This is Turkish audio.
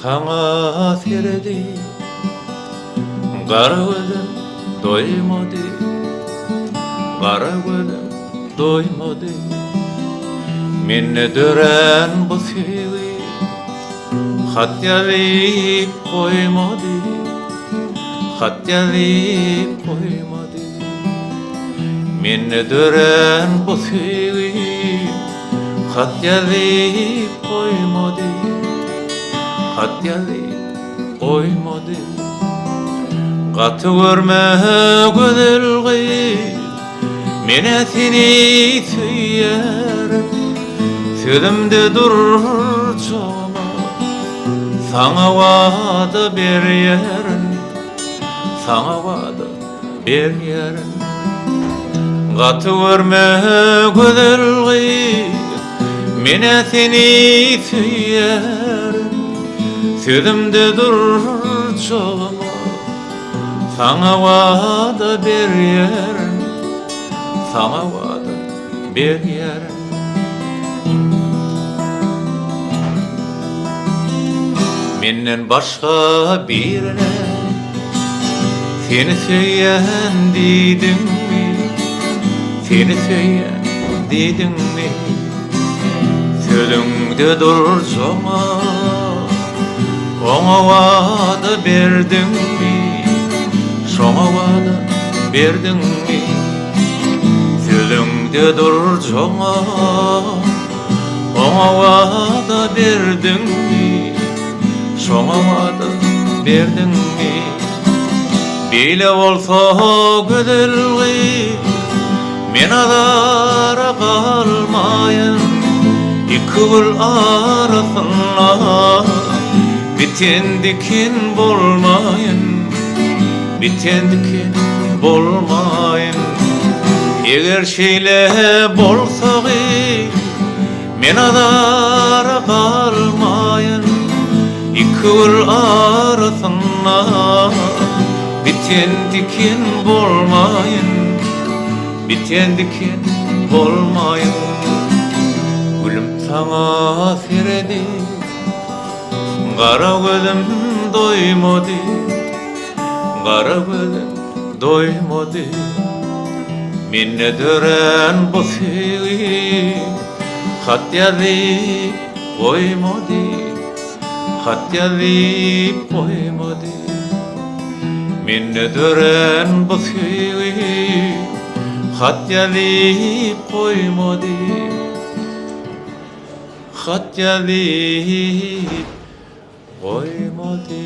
Sana seredi Kara gözüm doymadı Kara gözüm doymadı Meni dören bu sevgi Hat yazıp koymadı Hat yazıp koymadı Meni dören bu sevgi Hat yazıp koymadı Hat yazıp koymadı Katı görme güzel kız Mene seni söylerim Sözümde dur çoğuma Sana vaada veririm Sana vaada veririm Katı görme güzel kız Mene seni söylerim Sözümde dur çoğuma Sana vaada veririm Sana vaada veririm Menden başka birine Seni söyleyen dedim mi? Seni söyleyen dedim mi? Sözümde dur çoğuma Ona vaada verdin mi? Şona vaada verdin mi? Sözümde dur çoğuma Ona vaada verdin mi? Şona vaada verdin mi? Bile olsa güzel kız Men adara kalmayın İki gül arasına Biten dikin bolmayın Biten dikin bolmayın Eğer şeyle bolsa Men adara kalmayın İki gül arasına Biten dikin bolmayın Biten dikin bolmayın Gülüm sana seredi Kara gözüm doymadı Kara gözüm doymadı Meni dören bu sevgi Hat yazıp koymadı Hat yazıp koymadı Meni dören bu sevgi Hat yazıp koymadı Hat yazıp koymadı